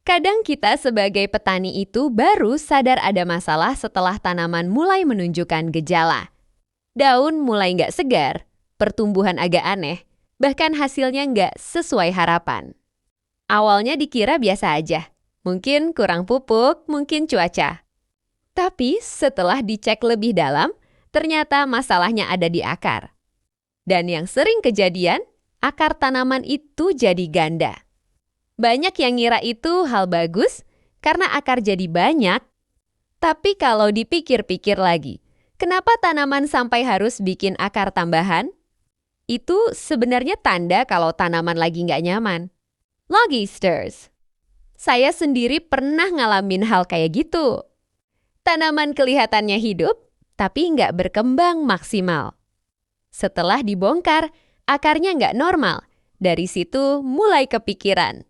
Kadang kita sebagai petani itu baru sadar ada masalah setelah tanaman mulai menunjukkan gejala. Daun mulai nggak segar, pertumbuhan agak aneh, bahkan hasilnya nggak sesuai harapan. Awalnya dikira biasa aja, mungkin kurang pupuk, mungkin cuaca. Tapi setelah dicek lebih dalam, ternyata masalahnya ada di akar. Dan yang sering kejadian, akar tanaman itu jadi ganda. Banyak yang ngira itu hal bagus karena akar jadi banyak. Tapi kalau dipikir-pikir lagi, kenapa tanaman sampai harus bikin akar tambahan? Itu sebenarnya tanda kalau tanaman lagi nggak nyaman. Logisters. Saya sendiri pernah ngalamin hal kayak gitu. Tanaman kelihatannya hidup, tapi nggak berkembang maksimal. Setelah dibongkar, akarnya nggak normal. Dari situ mulai kepikiran.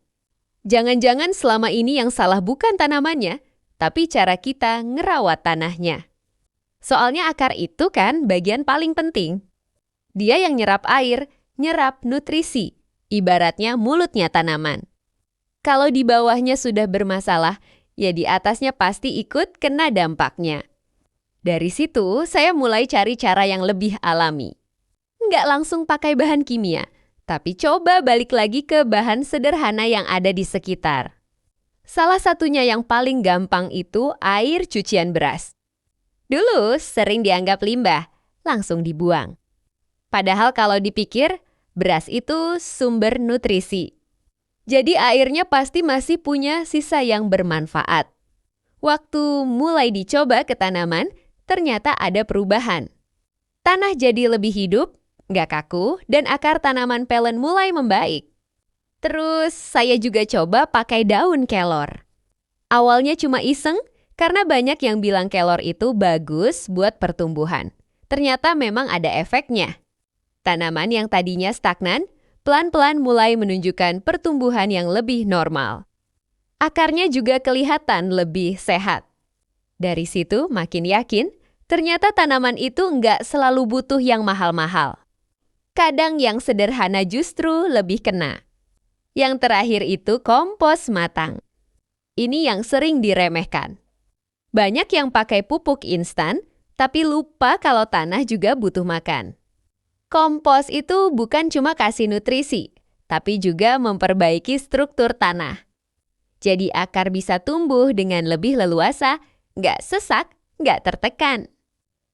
Jangan-jangan selama ini yang salah bukan tanamannya, tapi cara kita ngerawat tanahnya. Soalnya akar itu kan bagian paling penting. Dia yang nyerap air, nyerap nutrisi, ibaratnya mulutnya tanaman. Kalau di bawahnya sudah bermasalah, ya di atasnya pasti ikut kena dampaknya. Dari situ, saya mulai cari cara yang lebih alami. Nggak langsung pakai bahan kimia, tapi coba balik lagi ke bahan sederhana yang ada di sekitar. Salah satunya yang paling gampang itu air cucian beras. Dulu sering dianggap limbah, langsung dibuang. Padahal kalau dipikir, beras itu sumber nutrisi. Jadi airnya pasti masih punya sisa yang bermanfaat. Waktu mulai dicoba ke tanaman, ternyata ada perubahan. Tanah jadi lebih hidup, nggak kaku, dan akar tanaman pelen mulai membaik. Terus saya juga coba pakai daun kelor. Awalnya cuma iseng, karena banyak yang bilang kelor itu bagus buat pertumbuhan. Ternyata memang ada efeknya. Tanaman yang tadinya stagnan, pelan-pelan mulai menunjukkan pertumbuhan yang lebih normal. Akarnya juga kelihatan lebih sehat. Dari situ makin yakin, ternyata tanaman itu nggak selalu butuh yang mahal-mahal. Kadang yang sederhana justru lebih kena. Yang terakhir itu kompos matang. Ini yang sering diremehkan. Banyak yang pakai pupuk instan, tapi lupa kalau tanah juga butuh makan. Kompos itu bukan cuma kasih nutrisi, tapi juga memperbaiki struktur tanah. Jadi akar bisa tumbuh dengan lebih leluasa, nggak sesak, nggak tertekan.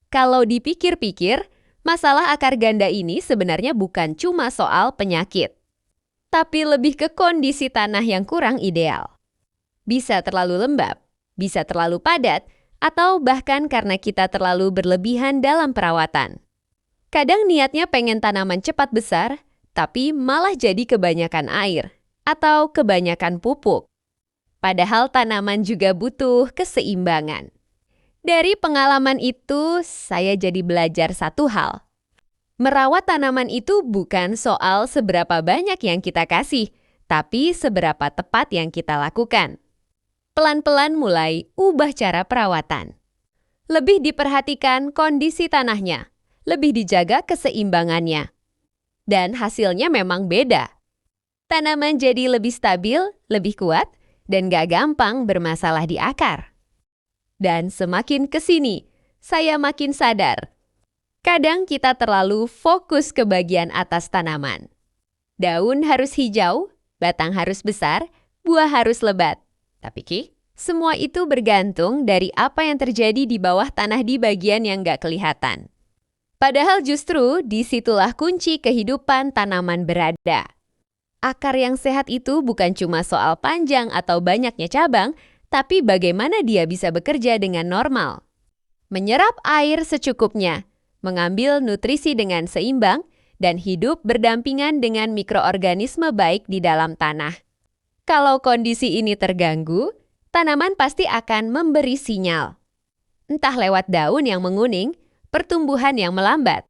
Kalau dipikir-pikir, masalah akar ganda ini sebenarnya bukan cuma soal penyakit, tapi lebih ke kondisi tanah yang kurang ideal. Bisa terlalu lembab, bisa terlalu padat, atau bahkan karena kita terlalu berlebihan dalam perawatan. Kadang niatnya pengen tanaman cepat besar, tapi malah jadi kebanyakan air atau kebanyakan pupuk. Padahal tanaman juga butuh keseimbangan. Dari pengalaman itu, saya jadi belajar satu hal. Merawat tanaman itu bukan soal seberapa banyak yang kita kasih, tapi seberapa tepat yang kita lakukan. Pelan-pelan mulai ubah cara perawatan. Lebih diperhatikan kondisi tanahnya. Lebih dijaga keseimbangannya. Dan hasilnya memang beda. Tanaman jadi lebih stabil, lebih kuat, dan gak gampang bermasalah di akar. Dan semakin kesini, saya makin sadar. Kadang kita terlalu fokus ke bagian atas tanaman. Daun harus hijau, batang harus besar, buah harus lebat. Tapi semua itu bergantung dari apa yang terjadi di bawah tanah di bagian yang gak kelihatan. Padahal justru disitulah kunci kehidupan tanaman berada. Akar yang sehat itu bukan cuma soal panjang atau banyaknya cabang, tapi bagaimana dia bisa bekerja dengan normal. Menyerap air secukupnya, mengambil nutrisi dengan seimbang, dan hidup berdampingan dengan mikroorganisme baik di dalam tanah. Kalau kondisi ini terganggu, tanaman pasti akan memberi sinyal. Entah lewat daun yang menguning, pertumbuhan yang melambat,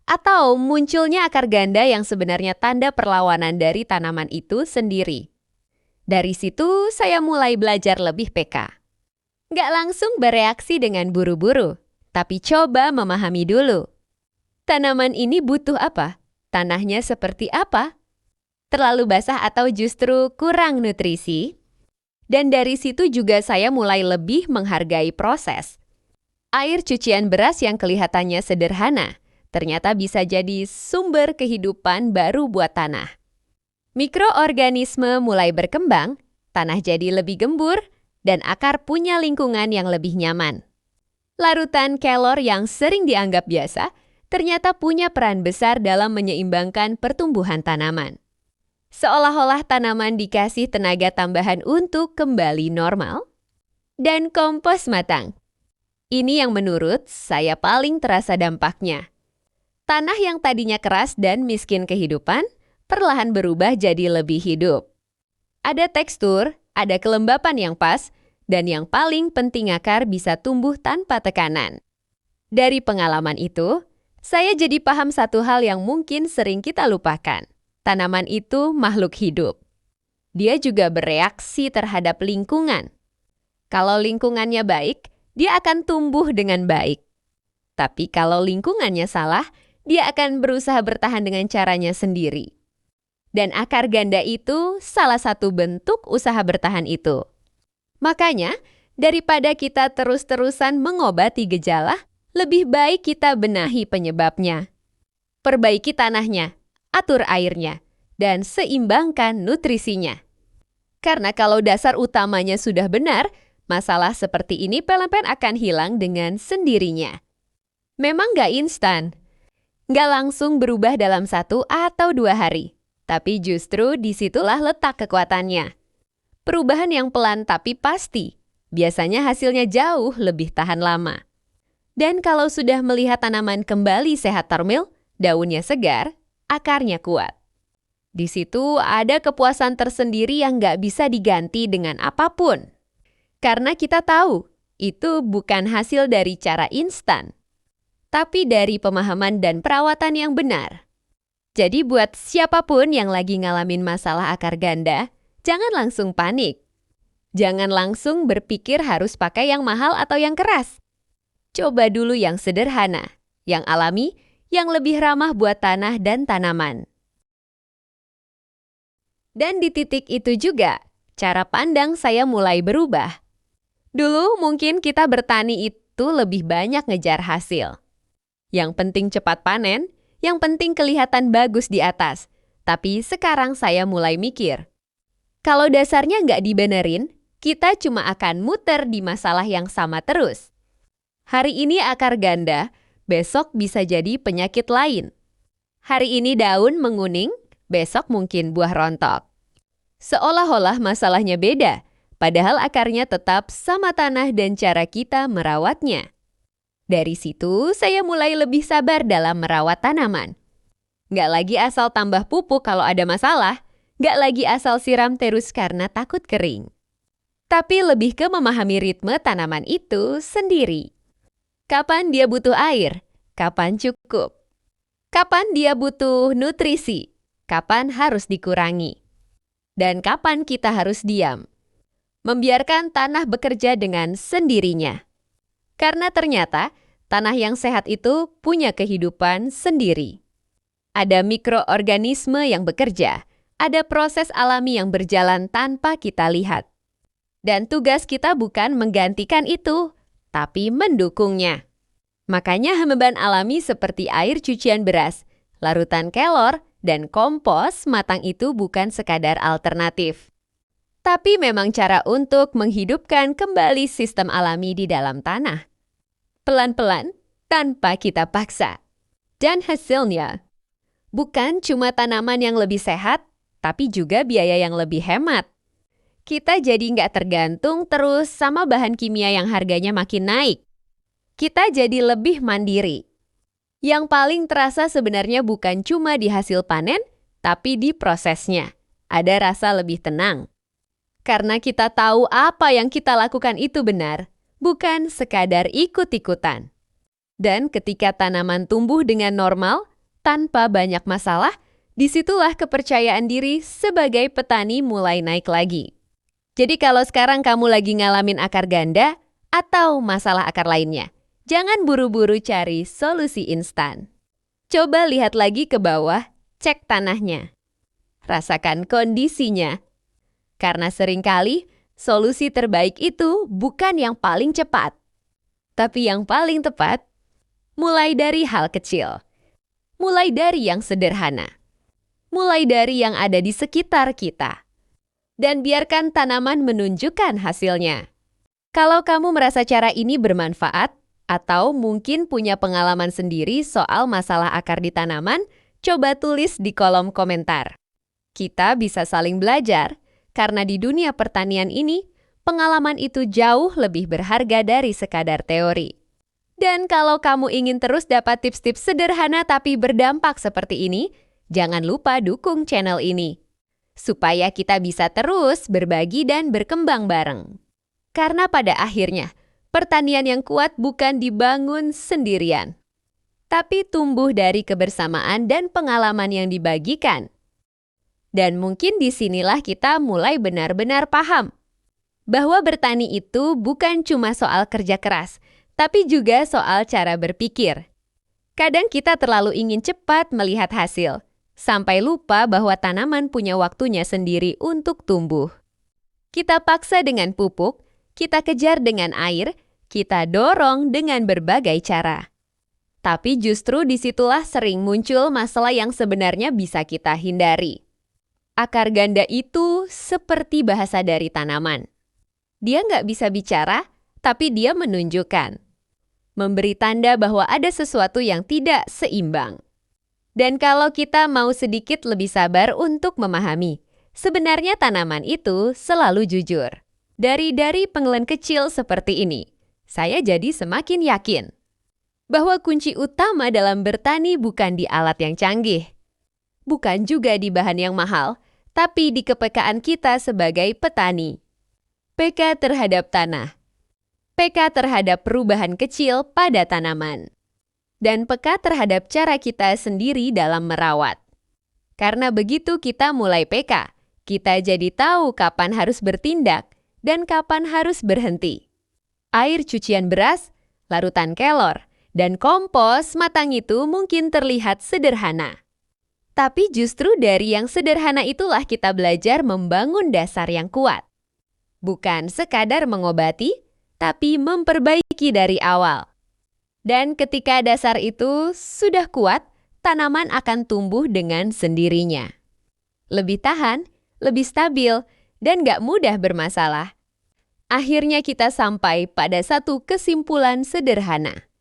atau munculnya akar ganda yang sebenarnya tanda perlawanan dari tanaman itu sendiri. Dari situ saya mulai belajar lebih peka. Nggak langsung bereaksi dengan buru-buru, tapi coba memahami dulu. Tanaman ini butuh apa? Tanahnya seperti apa? Terlalu basah atau justru kurang nutrisi? Dan dari situ juga saya mulai lebih menghargai proses. Air cucian beras yang kelihatannya sederhana, ternyata bisa jadi sumber kehidupan baru buat tanah. Mikroorganisme mulai berkembang, tanah jadi lebih gembur, dan akar punya lingkungan yang lebih nyaman. Larutan kelor yang sering dianggap biasa, ternyata punya peran besar dalam menyeimbangkan pertumbuhan tanaman. Seolah-olah tanaman dikasih tenaga tambahan untuk kembali normal. Dan kompos matang. Ini yang menurut saya paling terasa dampaknya. Tanah yang tadinya keras dan miskin kehidupan, perlahan berubah jadi lebih hidup. Ada tekstur, ada kelembapan yang pas, dan yang paling penting akar bisa tumbuh tanpa tekanan. Dari pengalaman itu, saya jadi paham satu hal yang mungkin sering kita lupakan. Tanaman itu makhluk hidup. Dia juga bereaksi terhadap lingkungan. Kalau lingkungannya baik, dia akan tumbuh dengan baik. Tapi kalau lingkungannya salah, dia akan berusaha bertahan dengan caranya sendiri. Dan akar ganda itu salah satu bentuk usaha bertahan itu. Makanya, daripada kita terus-terusan mengobati gejala, lebih baik kita benahi penyebabnya. Perbaiki tanahnya, atur airnya, dan seimbangkan nutrisinya. Karena kalau dasar utamanya sudah benar, masalah seperti ini pelan-pelan akan hilang dengan sendirinya. Memang nggak instan. Nggak langsung berubah dalam 1 atau 2 hari. Tapi justru disitulah letak kekuatannya. Perubahan yang pelan tapi pasti. Biasanya hasilnya jauh lebih tahan lama. Dan kalau sudah melihat tanaman kembali sehat termil, daunnya segar, akarnya kuat. Di situ ada kepuasan tersendiri yang nggak bisa diganti dengan apapun. Karena kita tahu, itu bukan hasil dari cara instan, tapi dari pemahaman dan perawatan yang benar. Jadi buat siapapun yang lagi ngalamin masalah akar ganda, jangan langsung panik. Jangan langsung berpikir harus pakai yang mahal atau yang keras. Coba dulu yang sederhana, yang alami, yang lebih ramah buat tanah dan tanaman. Dan di titik itu juga, cara pandang saya mulai berubah. Dulu mungkin kita bertani itu lebih banyak ngejar hasil. Yang penting cepat panen, yang penting kelihatan bagus di atas. Tapi sekarang saya mulai mikir, kalau dasarnya nggak dibenerin, kita cuma akan muter di masalah yang sama terus. Hari ini akar ganda, besok bisa jadi penyakit lain. Hari ini daun menguning, besok mungkin buah rontok. Seolah-olah masalahnya beda, padahal akarnya tetap sama tanah dan cara kita merawatnya. Dari situ, saya mulai lebih sabar dalam merawat tanaman. Nggak lagi asal tambah pupuk kalau ada masalah, nggak lagi asal siram terus karena takut kering. Tapi lebih ke memahami ritme tanaman itu sendiri. Kapan dia butuh air? Kapan cukup? Kapan dia butuh nutrisi? Kapan harus dikurangi? Dan kapan kita harus diam? Membiarkan tanah bekerja dengan sendirinya. Karena ternyata tanah yang sehat itu punya kehidupan sendiri. Ada mikroorganisme yang bekerja, ada proses alami yang berjalan tanpa kita lihat. Dan tugas kita bukan menggantikan itu, tapi mendukungnya. Makanya beban alami seperti air cucian beras, larutan kelor, dan kompos matang itu bukan sekadar alternatif. Tapi memang cara untuk menghidupkan kembali sistem alami di dalam tanah. Pelan-pelan, tanpa kita paksa. Dan hasilnya, bukan cuma tanaman yang lebih sehat, tapi juga biaya yang lebih hemat. Kita jadi nggak tergantung terus sama bahan kimia yang harganya makin naik. Kita jadi lebih mandiri. Yang paling terasa sebenarnya bukan cuma di hasil panen, tapi di prosesnya. Ada rasa lebih tenang. Karena kita tahu apa yang kita lakukan itu benar, bukan sekadar ikut-ikutan. Dan ketika tanaman tumbuh dengan normal, tanpa banyak masalah, disitulah kepercayaan diri sebagai petani mulai naik lagi. Jadi kalau sekarang kamu lagi ngalamin akar ganda atau masalah akar lainnya, jangan buru-buru cari solusi instan. Coba lihat lagi ke bawah, cek tanahnya. Rasakan kondisinya. Karena seringkali Solusi terbaik itu bukan yang paling cepat, tapi yang paling tepat. Mulai dari hal kecil. Mulai dari yang sederhana. Mulai dari yang ada di sekitar kita. Dan biarkan tanaman menunjukkan hasilnya. Kalau kamu merasa cara ini bermanfaat, atau mungkin punya pengalaman sendiri soal masalah akar di tanaman, coba tulis di kolom komentar. Kita bisa saling belajar, karena di dunia pertanian ini, pengalaman itu jauh lebih berharga dari sekadar teori. Dan kalau kamu ingin terus dapat tips-tips sederhana tapi berdampak seperti ini, jangan lupa dukung channel ini, supaya kita bisa terus berbagi dan berkembang bareng. Karena pada akhirnya, pertanian yang kuat bukan dibangun sendirian, tapi tumbuh dari kebersamaan dan pengalaman yang dibagikan. Dan mungkin disinilah kita mulai benar-benar paham bahwa bertani itu bukan cuma soal kerja keras, tapi juga soal cara berpikir. Kadang kita terlalu ingin cepat melihat hasil, sampai lupa bahwa tanaman punya waktunya sendiri untuk tumbuh. Kita paksa dengan pupuk, kita kejar dengan air, kita dorong dengan berbagai cara. Tapi justru disitulah sering muncul masalah yang sebenarnya bisa kita hindari. Akar ganda itu seperti bahasa dari tanaman. Dia nggak bisa bicara, tapi dia menunjukkan. Memberi tanda bahwa ada sesuatu yang tidak seimbang. Dan kalau kita mau sedikit lebih sabar untuk memahami, sebenarnya tanaman itu selalu jujur. Dari pengelen kecil seperti ini, saya jadi semakin yakin bahwa kunci utama dalam bertani bukan di alat yang canggih, bukan juga di bahan yang mahal, tapi di kepekaan kita sebagai petani. Peka terhadap tanah, peka terhadap perubahan kecil pada tanaman, dan peka terhadap cara kita sendiri dalam merawat. Karena begitu kita mulai peka, kita jadi tahu kapan harus bertindak dan kapan harus berhenti. Air cucian beras, larutan kelor, dan kompos matang itu mungkin terlihat sederhana. Tapi justru dari yang sederhana itulah kita belajar membangun dasar yang kuat. Bukan sekadar mengobati, tapi memperbaiki dari awal. Dan ketika dasar itu sudah kuat, tanaman akan tumbuh dengan sendirinya. Lebih tahan, lebih stabil, dan gak mudah bermasalah. Akhirnya kita sampai pada satu kesimpulan sederhana.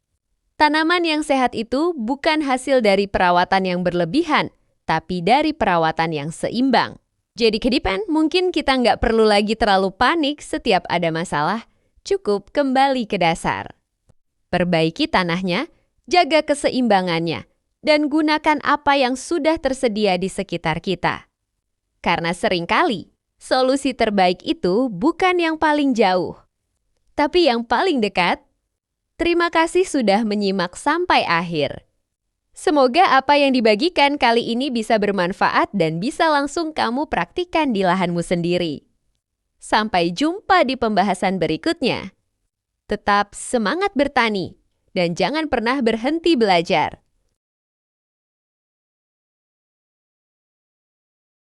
Tanaman yang sehat itu bukan hasil dari perawatan yang berlebihan, tapi dari perawatan yang seimbang. Jadi kedipan, mungkin kita nggak perlu lagi terlalu panik setiap ada masalah, cukup kembali ke dasar. Perbaiki tanahnya, jaga keseimbangannya, dan gunakan apa yang sudah tersedia di sekitar kita. Karena seringkali, solusi terbaik itu bukan yang paling jauh, tapi yang paling dekat. Terima kasih sudah menyimak sampai akhir. Semoga apa yang dibagikan kali ini bisa bermanfaat dan bisa langsung kamu praktikkan di lahanmu sendiri. Sampai jumpa di pembahasan berikutnya. Tetap semangat bertani dan jangan pernah berhenti belajar.